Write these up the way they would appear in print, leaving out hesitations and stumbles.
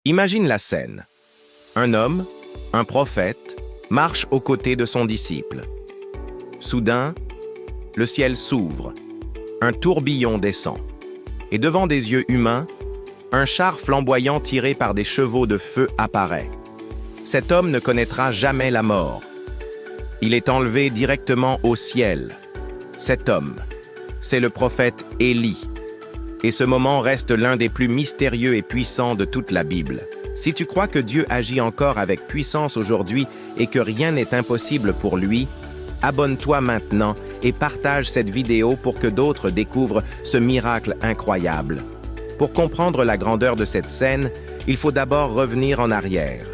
Imagine la scène. Un homme, un prophète, marche aux côtés de son disciple. Soudain, le ciel s'ouvre, un tourbillon descend, et devant des yeux humains, un char flamboyant tiré par des chevaux de feu apparaît. Cet homme ne connaîtra jamais la mort. Il est enlevé directement au ciel. Cet homme, c'est le prophète Élie. Et ce moment reste l'un des plus mystérieux et puissants de toute la Bible. Si tu crois que Dieu agit encore avec puissance aujourd'hui et que rien n'est impossible pour lui, abonne-toi maintenant et partage cette vidéo pour que d'autres découvrent ce miracle incroyable. Pour comprendre la grandeur de cette scène, il faut d'abord revenir en arrière.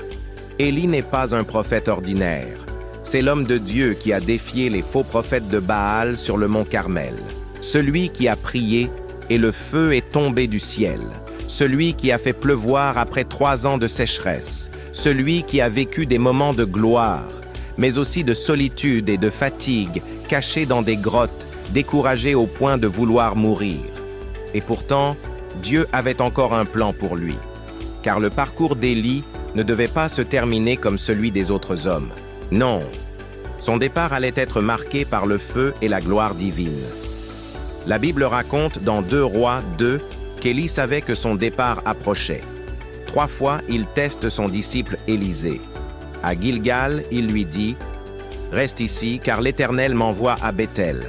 Élie n'est pas un prophète ordinaire. C'est l'homme de Dieu qui a défié les faux prophètes de Baal sur le mont Carmel. Celui qui a prié et le feu est tombé du ciel. Celui qui a fait pleuvoir après 3 ans de sécheresse. Celui qui a vécu des moments de gloire, mais aussi de solitude et de fatigue, caché dans des grottes, découragé au point de vouloir mourir. Et pourtant, Dieu avait encore un plan pour lui, car le parcours d'Élie ne devait pas se terminer comme celui des autres hommes. Non, son départ allait être marqué par le feu et la gloire divine. La Bible raconte dans 2 Rois 2 qu'Élie savait que son départ approchait. 3 fois, il teste son disciple Élisée. À Gilgal, il lui dit « Reste ici, car l'Éternel m'envoie à Béthel. »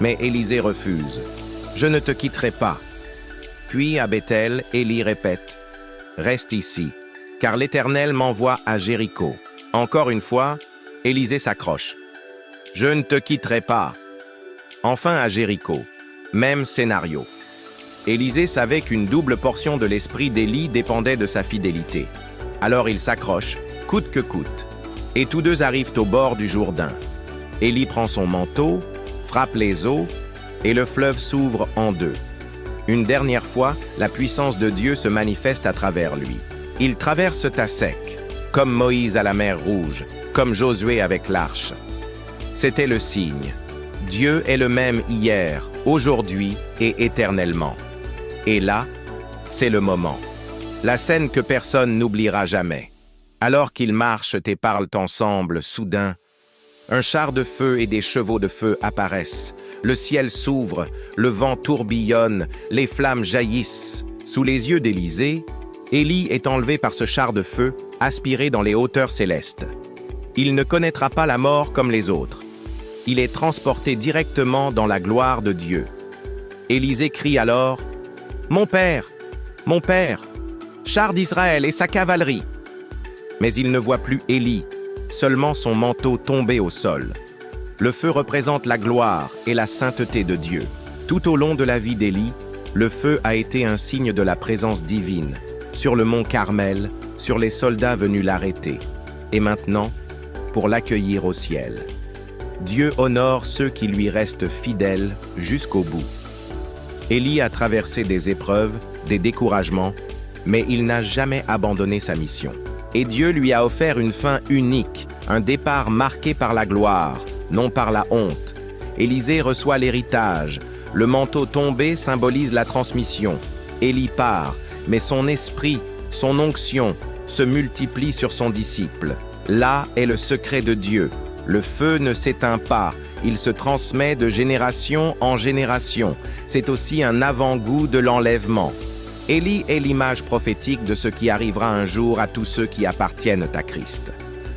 Mais Élisée refuse. « Je ne te quitterai pas. » Puis à Béthel, Élie répète « Reste ici, car l'Éternel m'envoie à Jéricho. » Encore une fois, Élisée s'accroche. « Je ne te quitterai pas. » Enfin à Jéricho, même scénario. Élisée savait qu'une double portion de l'esprit d'Élie dépendait de sa fidélité. Alors il s'accroche, coûte que coûte. Et tous deux arrivent au bord du Jourdain. Élie prend son manteau, frappe les eaux, et le fleuve s'ouvre en 2. Une dernière fois, la puissance de Dieu se manifeste à travers lui. Il traverse à sec, comme Moïse à la mer Rouge, comme Josué avec l'arche. C'était le signe. Dieu est le même hier, aujourd'hui et éternellement. Et là, c'est le moment. La scène que personne n'oubliera jamais. Alors qu'ils marchent et parlent ensemble, soudain, un char de feu et des chevaux de feu apparaissent. Le ciel s'ouvre, le vent tourbillonne, les flammes jaillissent. Sous les yeux d'Élisée, Élie est enlevé par ce char de feu, aspiré dans les hauteurs célestes. Il ne connaîtra pas la mort comme les autres. Il est transporté directement dans la gloire de Dieu. Élisée crie alors « Mon père, char d'Israël et sa cavalerie !» Mais il ne voit plus Élie, seulement son manteau tombé au sol. Le feu représente la gloire et la sainteté de Dieu. Tout au long de la vie d'Élie, le feu a été un signe de la présence divine, sur le mont Carmel, sur les soldats venus l'arrêter, et maintenant, pour l'accueillir au ciel. Dieu honore ceux qui lui restent fidèles jusqu'au bout. Élie a traversé des épreuves, des découragements, mais il n'a jamais abandonné sa mission. Et Dieu lui a offert une fin unique, un départ marqué par la gloire, non par la honte. Élisée reçoit l'héritage. Le manteau tombé symbolise la transmission. Élie part, mais son esprit, son onction, se multiplient sur son disciple. Là est le secret de Dieu. Le feu ne s'éteint pas, il se transmet de génération en génération. C'est aussi un avant-goût de l'enlèvement. Élie est l'image prophétique de ce qui arrivera un jour à tous ceux qui appartiennent à Christ.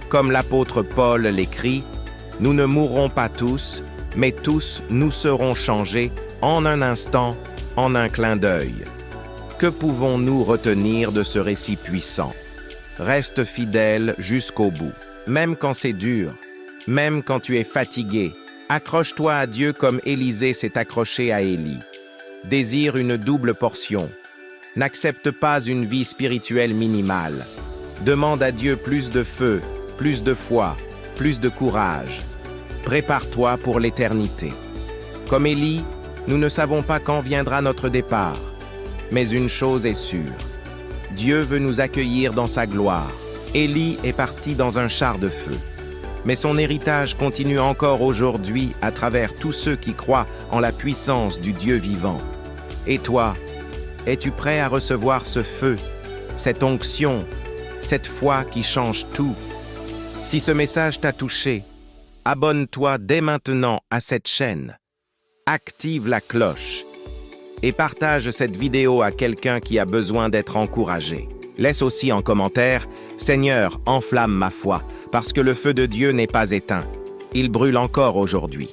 Comme l'apôtre Paul l'écrit, « Nous ne mourrons pas tous, mais tous nous serons changés en un instant, en un clin d'œil. » Que pouvons-nous retenir de ce récit puissant? Reste fidèle jusqu'au bout, même quand c'est dur, même quand tu es fatigué. Accroche-toi à Dieu comme Élisée s'est accroché à Élie. Désire une double portion. N'accepte pas une vie spirituelle minimale. Demande à Dieu plus de feu, plus de foi, plus de courage. Prépare-toi pour l'éternité. Comme Élie, nous ne savons pas quand viendra notre départ. Mais une chose est sûre. Dieu veut nous accueillir dans sa gloire. Élie est parti dans un char de feu. Mais son héritage continue encore aujourd'hui à travers tous ceux qui croient en la puissance du Dieu vivant. Et toi, es-tu prêt à recevoir ce feu, cette onction, cette foi qui change tout. Si ce message t'a touché, abonne-toi dès maintenant à cette chaîne. Active la cloche et partage cette vidéo à quelqu'un qui a besoin d'être encouragé. Laisse aussi en commentaire « Seigneur, enflamme ma foi, parce que le feu de Dieu n'est pas éteint. Il brûle encore aujourd'hui. »